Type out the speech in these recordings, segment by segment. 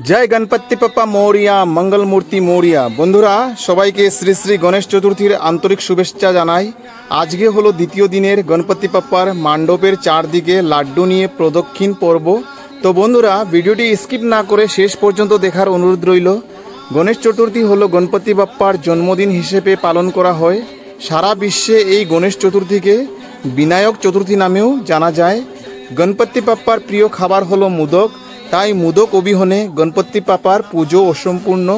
जय गणपति पप्पा मोरिया मंगल मूर्ति मोरिया। बंधुरा सबाइके श्री श्री गणेश चतुर्थीर आंतरिक शुभेच्छा जानाई। आज के हलो द्वितीय दिनेर गणपति पप्पार मंडपेर चारदिके लाड्डू निये प्रदक्षिण पर्व। तो बंधुरा भिडियोटी स्किप ना करे शेष पर्यन्त देखार अनुरोध रइल। गणेश चतुर्थी हलो गणपति पप्पार जन्मदिन हिसेबे पालन करा हय। सारा विश्वे एई गणेश चतुर्थीके विनायक चतुर्थी नामेও जाना जाए। गणपति पप्पार प्रिय खाबार हलो मोदक, ताई मोदक अबिहने गणपति पापार पुजो असम्पूर्ण।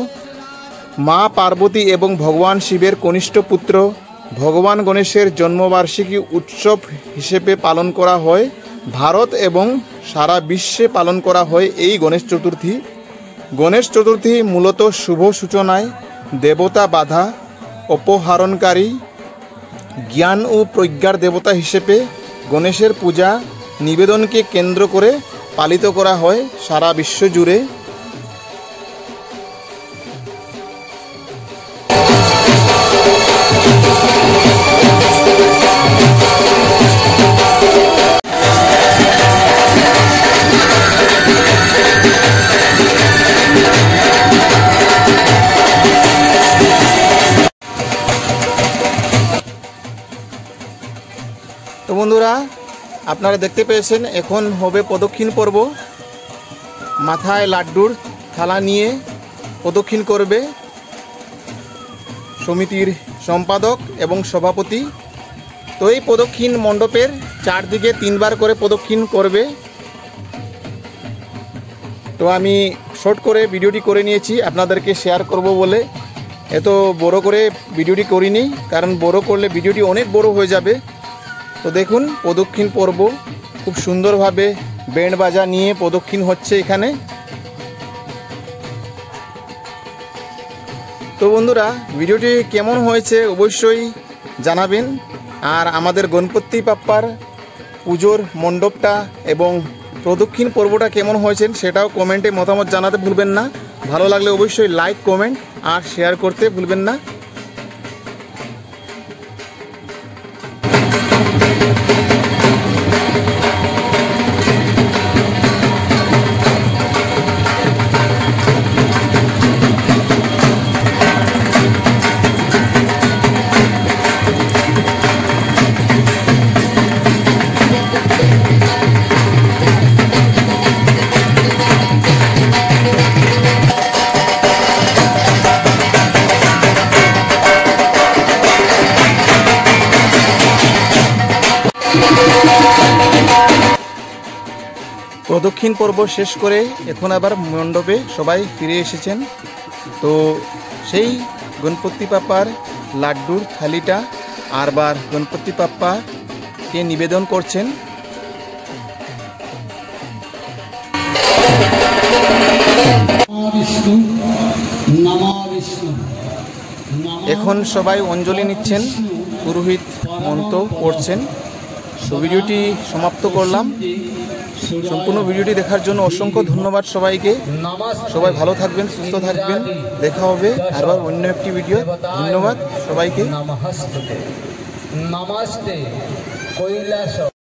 माँ पार्वती एवं भगवान शिवेर कनिष्ठ पुत्र भगवान गणेशेर जन्मबार्षिकी उत्सव हिसेबे पालन करा हय। भारत एवं सारा विश्वे पालन करा हय एई गणेश चतुर्थी। गणेश चतुर्थी मूलत शुभ सूचनाय देवता बाधा अपहरणकारी ज्ञान और प्रज्ञार देवता हिसेबे गणेशेर पूजा निवेदन के केंद्र करे पालित करा हय सारा विश्व जुड़े। तो बंधुरा আপনারা দেখতে পেয়েছেন এখন হবে প্রদক্ষিণ পর্ব। মাথায় লাড্ডুর থালা নিয়ে প্রদক্ষিণ করবে সমিতির সম্পাদক এবং সভাপতি। তো এই প্রদক্ষিণ মণ্ডপের চারদিকে তিনবার করে প্রদক্ষিণ করবে। তো আমি শর্ট করে ভিডিওটি করে নিয়েছি আপনাদেরকে শেয়ার করব বলে। এত বড় করে ভিডিওটি করিনি, কারণ বড় করলে ভিডিওটি অনেক বড় হয়ে যাবে। তো দেখুন প্রদক্ষিণ পর্ব খুব সুন্দরভাবে ব্যান্ড বাজা নিয়ে প্রদক্ষিণ হচ্ছে এখানে। তো বন্ধুরা ভিডিওটি কেমন হয়েছে অবশ্যই জানাবেন। আর আমাদের গণপতি পাপ্পার পুজোর মণ্ডপটা এবং প্রদক্ষিণ পর্বটা কেমন হয়েছে সেটাও কমেন্টে মতামত জানাতে ভুলবেন না। ভালো লাগলে অবশ্যই লাইক কমেন্ট আর শেয়ার করতে ভুলবেন না। প্রদক্ষিণ পর্ব শেষ করে এখন আবার মণ্ডপে সবাই ফিরে এসেছেন। তো সেই গণপতি পাপ্পার লাড্ডুর থালিটা আরবার গণপতি পাপ্পাকে নিবেদন করছেন। এখন সবাই অঞ্জলি নিচ্ছেন, পুরোহিত মন্ত্র পড়ছেন। তো ভিডিওটি সমাপ্ত করলাম। সম্পূর্ণ ভিডিওটি দেখার জন্য অসংখ্য ধন্যবাদ সবাইকে। সবাই ভালো থাকবেন, সুস্থ থাকবেন। দেখা হবে আবার অন্য একটি ভিডিও। ধন্যবাদ সবাইকে। নমস্তে।